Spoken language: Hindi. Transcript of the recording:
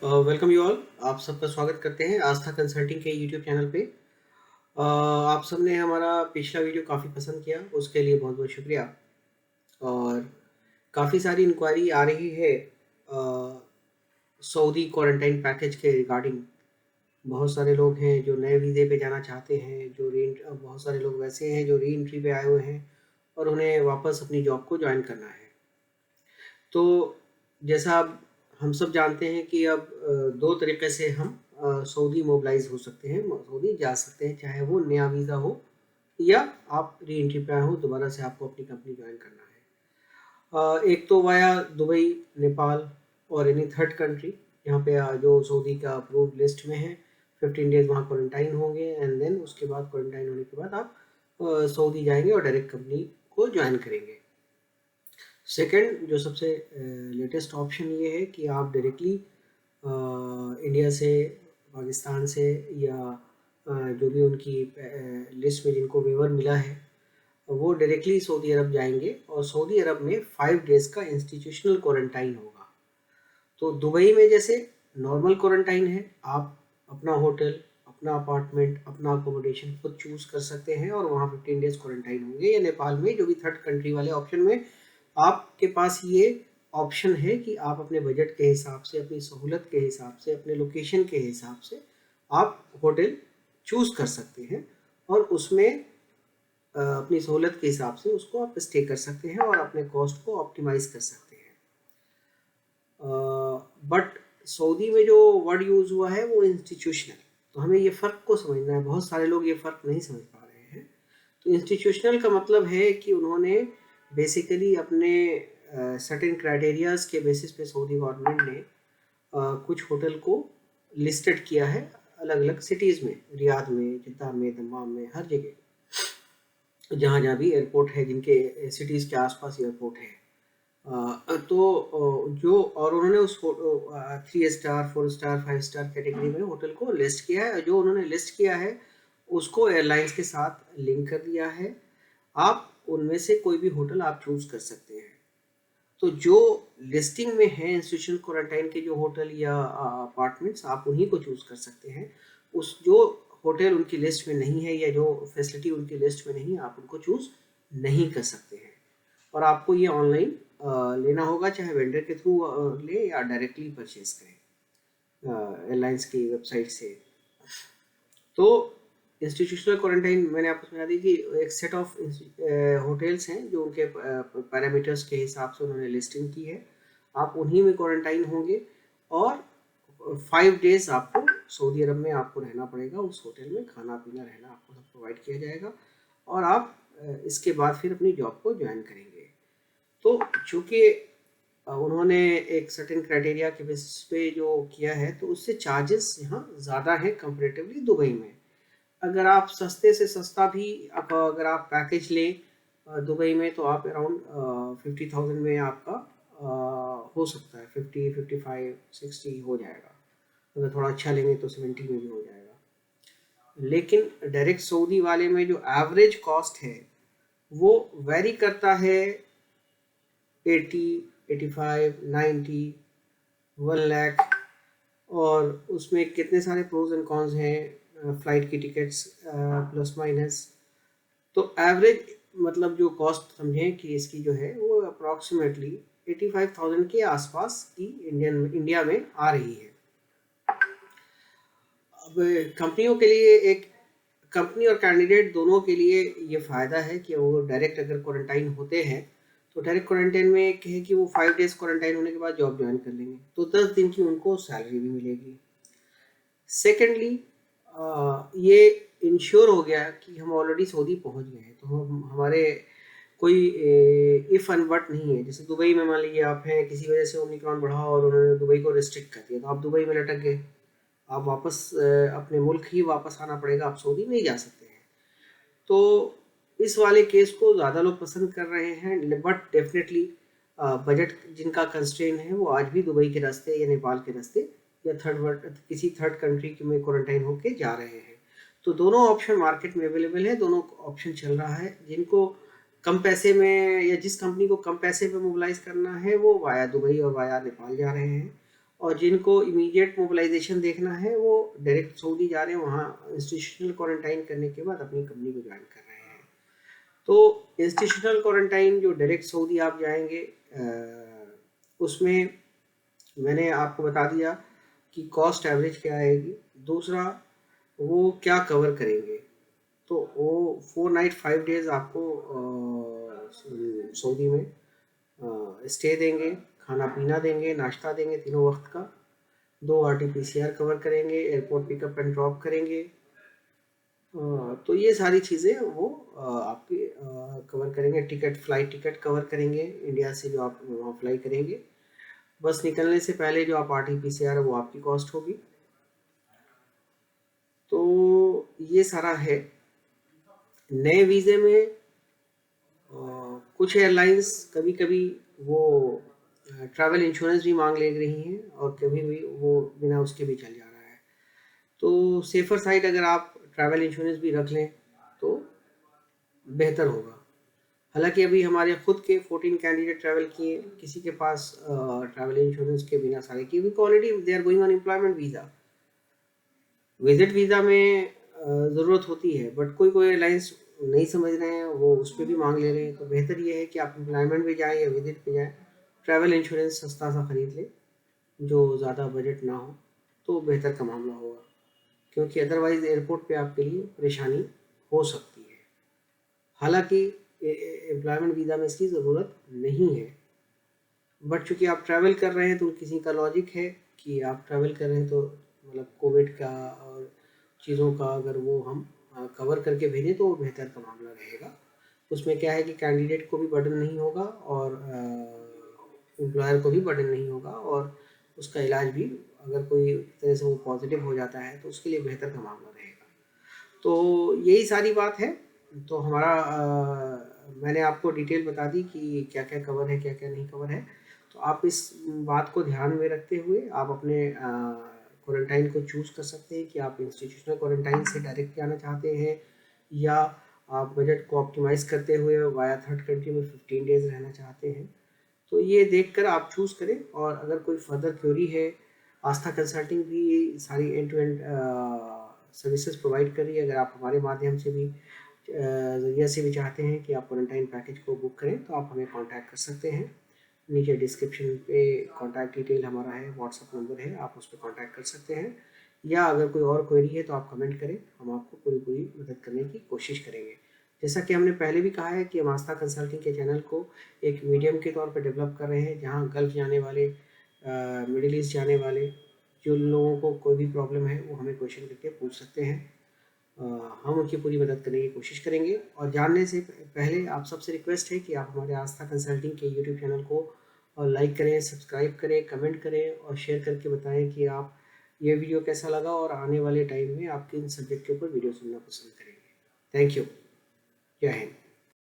Welcome you all. आप सबका स्वागत करते हैं आस्था कंसल्टिंग के यूट्यूब चैनल पे। आप सबने हमारा पिछला वीडियो काफ़ी पसंद किया, उसके लिए बहुत बहुत शुक्रिया। और काफ़ी सारी इंक्वायरी आ रही है सऊदी क्वारंटाइन पैकेज के रिगार्डिंग। बहुत सारे लोग हैं जो नए वीज़े पे जाना चाहते हैं, बहुत सारे लोग वैसे हैं जो री एंट्री पे आए हुए हैं और उन्हें वापस अपनी जॉब को ज्वाइन करना है। तो जैसा अब हम सब जानते हैं कि अब दो तरीके से हम सऊदी मोबिलाइज हो सकते हैं, सऊदी जा सकते हैं, चाहे वो नया वीज़ा हो या आप री एंट्री पे आए हो, दोबारा से आपको अपनी कंपनी ज्वाइन करना है। एक तो वाया दुबई, नेपाल और एनी थर्ड कंट्री, यहाँ पे जो सऊदी का अप्रूव लिस्ट में है। 15 डेज वहाँ क्वारंटाइन होंगे एंड देन उसके बाद क्वारंटाइन होने के बाद आप सऊदी जाएंगे और डायरेक्ट कंपनी को ज्वाइन करेंगे। सेकंड जो सबसे लेटेस्ट ऑप्शन ये है कि आप डायरेक्टली इंडिया से, पाकिस्तान से या जो भी उनकी लिस्ट में जिनको वेवर मिला है वो डायरेक्टली सऊदी अरब जाएंगे और सऊदी अरब में 5 डेज का इंस्टीट्यूशनल क्वारंटाइन होगा। तो दुबई में जैसे नॉर्मल क्वारंटाइन है, आप अपना होटल, अपना अपार्टमेंट, अपना अकोमोडेशन खुद चूज कर सकते हैं और वहाँ 15 डेज क्वारंटाइन होंगे। या नेपाल में जो भी थर्ड कंट्री वाले ऑप्शन में आपके पास ये ऑप्शन है कि आप अपने बजट के हिसाब से, अपनी सहूलत के हिसाब से, अपने लोकेशन के हिसाब से आप होटल चूज कर सकते हैं और उसमें अपनी सहूलत के हिसाब से उसको आप स्टे कर सकते हैं और अपने कॉस्ट को ऑप्टिमाइज कर सकते हैं। बट सऊदी में जो वर्ड यूज हुआ है वो इंस्टीट्यूशनल, तो हमें ये फ़र्क को समझना है। बहुत सारे लोग ये फ़र्क नहीं समझ पा रहे हैं। तो इंस्टीट्यूशनल का मतलब है कि उन्होंने बेसिकली अपने सर्टेन क्राइटेरियाज के बेसिस पे सऊदी गवर्नमेंट ने कुछ होटल को लिस्टेड किया है अलग अलग सिटीज़ में, रियाद में, जिद्दा में, दम्माम में, हर जगह जहाँ भी एयरपोर्ट है, जिनके सिटीज़ के आसपास एयरपोर्ट है। जो और उन्होंने उस 3 स्टार, 4 स्टार, 5 स्टार कैटेगरी में होटल को लिस्ट किया है। जो उन्होंने लिस्ट किया है उसको एयरलाइंस के साथ लिंक कर दिया है। आप उनमें से कोई भी होटल आप चूज कर सकते हैं। तो जो लिस्टिंग में है इंस्टीट्यूशनल क्वारंटाइन के जो होटल या अपार्टमेंट्स, आप उन्हीं को चूज कर सकते हैं। उस जो होटल उनकी लिस्ट में नहीं है या जो फैसिलिटी उनकी लिस्ट में नहीं है, आप उनको चूज नहीं कर सकते हैं। और आपको ये ऑनलाइन लेना होगा, चाहे वेंडर के थ्रू ले या डायरेक्टली परचेज करें एयरलाइंस की वेबसाइट से। तो इंस्टीट्यूशनल क्वारंटाइन मैंने आपको समझा दी कि एक सेट ऑफ होटल्स हैं जो उनके पैरामीटर्स के हिसाब से उन्होंने लिस्टिंग की है। आप उन्हीं में क्वारंटाइन होंगे और 5 डेज आपको सऊदी अरब में आपको रहना पड़ेगा। उस होटल में खाना पीना रहना आपको सब प्रोवाइड किया जाएगा और आप इसके बाद फिर अपनी जॉब को ज्वाइन करेंगे। तो चूँकि उन्होंने एक सर्टेन क्राइटेरिया के बेसिस पे जो किया है, तो उससे चार्जेस यहाँ ज़्यादा हैं कंपेरेटिवली दुबई में। अगर आप सस्ते से सस्ता भी अगर आप पैकेज लें दुबई में, तो आप अराउंड 50,000 में आपका हो सकता है। 50, 55, 60 हो जाएगा। अगर थोड़ा अच्छा लेंगे तो 70 में भी हो जाएगा। लेकिन डायरेक्ट सऊदी वाले में जो एवरेज कॉस्ट है वो वेरी करता है 80, 85, 90, 1 लाख। और उसमें कितने सारे प्रोज एंड कॉन्स हैं, फ्लाइट की टिकट्स प्लस माइनस। तो एवरेज मतलब जो कॉस्ट समझें कि इसकी जो है वो अप्रॉक्सीमेटली 85,000 के आसपास की इंडिया में आ रही है। अब कंपनियों के लिए, एक कंपनी और कैंडिडेट दोनों के लिए ये फ़ायदा है कि वो डायरेक्ट अगर क्वारंटाइन होते हैं तो डायरेक्ट क्वारंटाइन में एक है कि वो 5 डेज क्वारंटाइन होने के बाद जॉब ज्वाइन कर लेंगे, तो 10 दिन की उनको सैलरी भी मिलेगी। सेकेंडली ये इंश्योर हो गया कि हम ऑलरेडी सऊदी पहुंच गए हैं, तो हम हमारे कोई इफ़ एंड बट नहीं है। जैसे दुबई में मान लीजिए आप हैं, किसी वजह से ओमिक्रॉन बढ़ा और उन्होंने दुबई को रिस्ट्रिक्ट कर दिया, तो आप दुबई में लटक गए। आप वापस अपने मुल्क ही वापस आना पड़ेगा, आप सऊदी नहीं जा सकते हैं। तो इस वाले केस को ज़्यादा लोग पसंद कर रहे हैं। बट डेफिनेटली बजट जिनका कंस्ट्रेन है वो आज भी दुबई के रास्ते या नेपाल के रास्ते या किसी थर्ड कंट्री में क्वारंटाइन होके जा रहे हैं। तो दोनों ऑप्शन मार्केट में अवेलेबल है, दोनों ऑप्शन चल रहा है। जिनको कम पैसे में या जिस कंपनी को कम पैसे पे मोबिलाइज करना है वो वाया दुबई और वाया नेपाल जा रहे हैं, और जिनको इमीडिएट मोबिलाइजेशन देखना है वो डायरेक्ट सऊदी जा रहे हैं, वहाँ इंस्टीट्यूशनल क्वारंटाइन करने के बाद अपनी कंपनी को ज्वाइन कर रहे हैं। तो इंस्टीट्यूशनल क्वारंटाइन जो डायरेक्ट सऊदी आप जाएंगे उसमें मैंने आपको बता दिया कि कॉस्ट एवरेज क्या आएगी। दूसरा वो क्या कवर करेंगे, तो वो 4 नाइट 5 डेज आपको सऊदी में स्टे देंगे, खाना पीना देंगे, नाश्ता देंगे तीनों वक्त का, 2 RT-PCR कवर करेंगे, एयरपोर्ट पिकअप एंड ड्रॉप करेंगे। तो ये सारी चीज़ें वो आपकी कवर करेंगे। फ्लाइट टिकट कवर करेंगे इंडिया से, जो आप वहाँ फ्लाई करेंगे। बस निकलने से पहले जो आप RT-PCR वो आपकी कॉस्ट होगी। तो ये सारा है। नए वीज़े में कुछ एयरलाइंस कभी कभी वो ट्रैवल इंश्योरेंस भी मांग ले रही हैं और कभी भी वो बिना उसके भी चल जा रहा है। तो सेफर साइड अगर आप ट्रैवल इंश्योरेंस भी रख लें तो बेहतर होगा। हालांकि अभी हमारे खुद के 14 कैंडिडेट ट्रैवल किए, किसी के पास ट्रैवल इंश्योरेंस के बिना सारे किए, because already they are going on employment visa. Visit visa में ज़रूरत होती है, बट कोई कोई एयरलाइंस नहीं समझ रहे हैं, वो उस पर भी मांग ले रहे हैं। तो बेहतर ये है कि आप एम्प्लॉयमेंट में जाएँ या विजिट पे जाएँ, ट्रैवल इंश्योरेंस सस्ता सा खरीद लें जो ज़्यादा बजट ना हो, तो बेहतर का मामला होगा। क्योंकि अदरवाइज़ एयरपोर्ट पे आपके लिए परेशानी हो सकती है। हालांकि एम्प्लॉयमेंट वीज़ा में इसकी ज़रूरत नहीं है, बट चूंकि आप ट्रैवल कर रहे हैं तो किसी का लॉजिक है कि आप ट्रैवल कर रहे हैं तो मतलब कोविड का और चीज़ों का अगर वो हम कवर करके भेजें तो वो बेहतर का मामला रहेगा। उसमें क्या है कि कैंडिडेट को भी बर्डन नहीं होगा और एम्प्लॉयर को भी बर्डन नहीं होगा, और उसका इलाज भी अगर कोई तरह से वो पॉजिटिव हो जाता है तो उसके लिए बेहतर का मामला रहेगा। तो यही सारी बात है। तो हमारा मैंने आपको डिटेल बता दी कि क्या क्या कवर है, क्या क्या नहीं कवर है। तो आप इस बात को ध्यान में रखते हुए आप अपने क्वारंटाइन को चूज़ कर सकते हैं कि आप इंस्टीट्यूशनल क्वारंटाइन से डायरेक्ट जाना चाहते हैं या आप बजट को ऑप्टिमाइज़ करते हुए वाया थर्ड कंट्री में 15 डेज़ रहना चाहते हैं। तो ये देखकर आप चूज़ करें। और अगर कोई फर्दर क्वेरी है, आस्था कंसल्टिंग भी सारी end to end services provide कर रही है। अगर आप हमारे माध्यम से भी ज़रिए से भी चाहते हैं कि आप क्वारंटाइन पैकेज को बुक करें तो आप हमें कांटेक्ट कर सकते हैं। नीचे डिस्क्रिप्शन पे कांटेक्ट डिटेल हमारा है, व्हाट्सअप नंबर है, आप उस पर कांटेक्ट कर सकते हैं। या अगर कोई और क्वेरी है तो आप कमेंट करें, हम आपको पूरी पूरी मदद करने की कोशिश करेंगे। जैसा कि हमने पहले भी कहा है कि हम आस्था कंसल्टिंग के चैनल को एक मीडियम के तौर पर डेवलप कर रहे हैं, जहाँ गल्फ जाने वाले, मिडिल ईस्ट जाने वाले जो लोगों को कोई भी प्रॉब्लम है वो हमें क्वेश्चन करके पूछ सकते हैं। हम उनकी पूरी मदद करने की कोशिश करेंगे। और जानने से पहले आप सबसे रिक्वेस्ट है कि आप हमारे आस्था कंसल्टिंग के यूट्यूब चैनल को लाइक करें, सब्सक्राइब करें, कमेंट करें और शेयर करके बताएं कि आप ये वीडियो कैसा लगा और आने वाले टाइम में आप किन सब्जेक्ट के ऊपर वीडियो सुनना पसंद करेंगे। Thank you. जय हिंद।